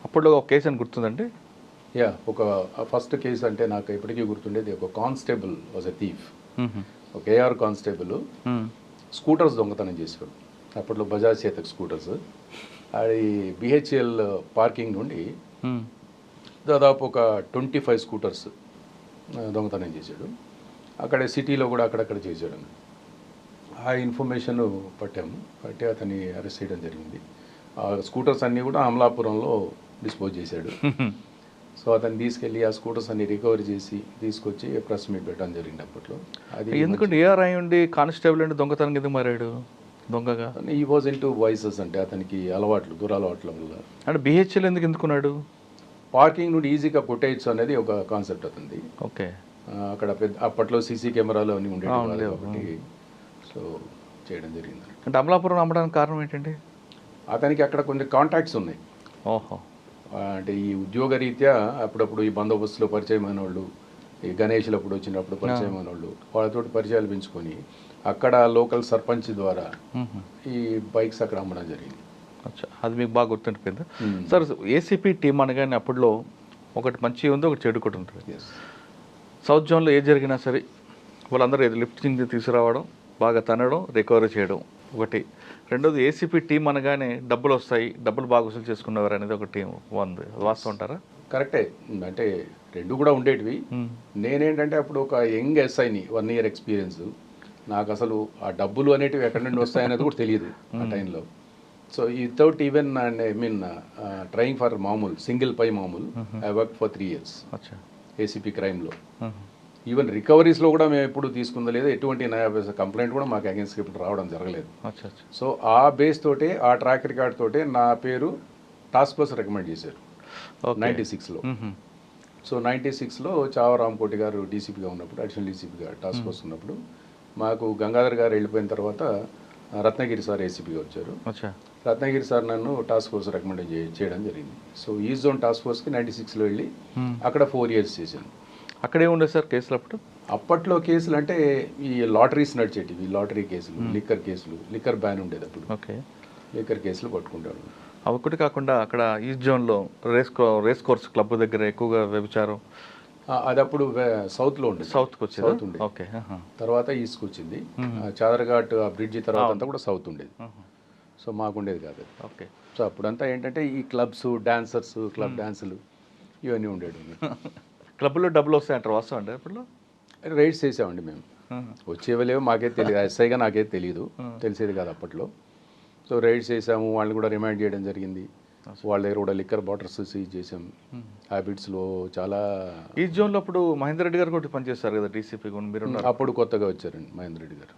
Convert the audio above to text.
అప్పట్లో ఒక కేసు అని గుర్తుందండి? యా, ఒక ఫస్ట్ కేసు అంటే నాకు ఇప్పటికీ గుర్తుండేది, ఒక కానిస్టేబుల్ వాజ్ ఎ థీఫ్. ఒక ఏఆర్ కానిస్టేబుల్ స్కూటర్స్ దొంగతనం చేసాడు. అప్పట్లో బజాజ్ చేతక్ స్కూటర్స్. అది బిహెచ్ఎల్ పార్కింగ్ నుండి దాదాపు ఒక 25 స్కూటర్స్ దొంగతనం చేశాడు. అక్కడ సిటీలో కూడా అక్కడక్కడ చేశాడు. ఆ ఇన్ఫర్మేషన్ పట్టి అతన్ని అరెస్ట్ చేయడం జరిగింది. ఆ స్కూటర్స్ అన్నీ కూడా అమలాపురంలో డిస్పోజ్ చేశాడు. సో అతన్ని తీసుకెళ్ళి ఆ స్కూటర్స్ అన్ని రికవరీ చేసి తీసుకొచ్చి ప్రెస్ మీట్ పెట్టడం జరిగింది అప్పట్లో. అది ఎందుకంటే ఏఆర్ అయి ఉండి కానిస్టేబుల్ అంటే దొంగతనం ఎందుకు మారాడు దొంగగా? ఈ వాజ్ ఇన్ టు వాయిసెస్, అంటే అతనికి దురలవాట్ల వల్ల. అంటే బిహెచ్ఎల్ ఎందుకు ఎందుకున్నాడు? పార్కింగ్ నుండి ఈజీగా కొట్టేయచ్చు అనేది ఒక కాన్సెప్ట్ అతనిది. ఓకే. అక్కడ అప్పట్లో సీసీ కెమెరాలు అన్నీ ఉండేవి కాబట్టి సో చేయడం జరిగింది. అంటే అమలాపురం అమ్మడానికి కారణం ఏంటండి? అతనికి అక్కడ కొన్ని కాంటాక్ట్స్ ఉన్నాయి. ఓహో. అంటే ఈ ఉద్యోగ రీత్యా అప్పుడప్పుడు ఈ బందోబస్తులో పరిచయమైన వాళ్ళు, ఈ గణేష్లు అప్పుడు వచ్చినప్పుడు పరిచయమైన వాళ్ళు, వాళ్ళతో పరిచయాలు పెంచుకొని అక్కడ లోకల్ సర్పంచ్ ద్వారా ఈ బైక్స్ అక్కడ అమ్మడం జరిగింది. అది మీకు బాగా గుర్తుండిపోయింది సార్. ఏసీపీ టీం అనగానే అప్పట్లో ఒకటి మంచి ఉంది, ఒకటి చెడు కూడా ఉంటుంది. సౌత్ జోన్లో ఏది జరిగినా సరే వాళ్ళందరూ లిఫ్టింగ్ తీసుకురావడం, బాగా తనడం, రికవరీ చేయడం ఒకటి. రెండోది ఏసీపీ టీం అనగానే డబ్బులు వస్తాయి, డబ్బులు బాగా వసూలు చేసుకునేవారు అనేది ఒక టీం ఉంది. వాస్తవం అంటారా? కరెక్టే. అంటే రెండు కూడా ఉండేటివి. నేనేంటంటే అప్పుడు ఒక యంగ్ ఎస్ఐని, 1 year ఎక్స్పీరియన్స్. నాకు అసలు ఆ డబ్బులు అనేటివి ఎక్కడి నుండి వస్తాయనేది కూడా తెలియదు ఆ టైంలో. So without even trying for single పై మామూలు, I work for 3 years ACP క్రైమ్లో. ఈవెన్ రికవరీస్లో కూడా మేము ఎప్పుడు తీసుకుందా లేదు, ఎటువంటి కంప్లైంట్ కూడా మాకు అగేన్స్ట్ ఇప్పుడు రావడం జరగలేదు. సో ఆ బేస్ తోటే, ఆ ట్రాక్ రికార్డ్ తోటే నా పేరు టాస్క్ ఫోర్స్ రికమెండ్ చేశారు 96లో. సో 96లో చావ రామకోటి గారు డీసీపీగా ఉన్నప్పుడు, అడిషనల్ డీసీపీగా టాస్క్ ఫోర్స్ ఉన్నప్పుడు, మాకు గంగాధర్ గారు వెళ్ళిపోయిన తర్వాత రత్నగిరి సార్ ఏసీపీగా వచ్చారు. రత్నగిరి సార్ నన్ను టాస్క్ ఫోర్స్ రికమెండ్ చేయడం జరిగింది. సో ఈ జోన్ టాస్క్ ఫోర్స్కి 96లో వెళ్ళి అక్కడ 4 years చేశాను. అక్కడే ఉండే సార్ కేసులు అప్పట్లో కేసులు అంటే ఈ లాటరీస్ నడిచేటివి, లాటరీ కేసులు, లిక్కర్ కేసులు, లిక్కర్ బ్యాన్ ఉండేది అప్పుడు. ఓకే. లిక్కర్ కేసులు పట్టుకుంటాడు. ఒకటి కాకుండా అక్కడ ఈస్ట్ జోన్లో రేస్ కోర్స్ క్లబ్ దగ్గర ఎక్కువగా వ్యభిచారం, అది అప్పుడు సౌత్లో ఉండేది. సౌత్కి వచ్చేది. సౌత్ ఉండేది. ఓకే. తర్వాత ఈస్ట్కి వచ్చింది. చాదర్ఘాట్ ఆ బ్రిడ్జి తర్వాత అంతా కూడా సౌత్ ఉండేది. సో మాకుండేది కాదు. ఓకే. సో అప్పుడంతా ఏంటంటే ఈ క్లబ్స్, డాన్సర్స్, క్లబ్ డాన్సులు ఇవన్నీ ఉండేవి. క్లబ్లో డబ్బులు వస్తాయంటారు, వాస్తవం అండి? అప్పుడు రైడ్స్ చేసామండి మేము. వచ్చేవలేవో మాకే తెలియదు, ఎస్ఐగా నాకే తెలియదు, తెలిసేది కాదు అప్పట్లో. సో రైడ్స్ చేసాము, వాళ్ళని కూడా రిమైండ్ చేయడం జరిగింది. వాళ్ళ దగ్గర కూడా లిక్కర్ బాటిల్స్ సీజ్ చేసాం. హ్యాబిట్స్లో చాలా. ఈ జోన్లో అప్పుడు మహేందర్ రెడ్డి గారు కూడా పనిచేస్తారు కదా డీసీపీ, మీరు అప్పుడు కొత్తగా వచ్చారండి మహేందర్ రెడ్డి గారు.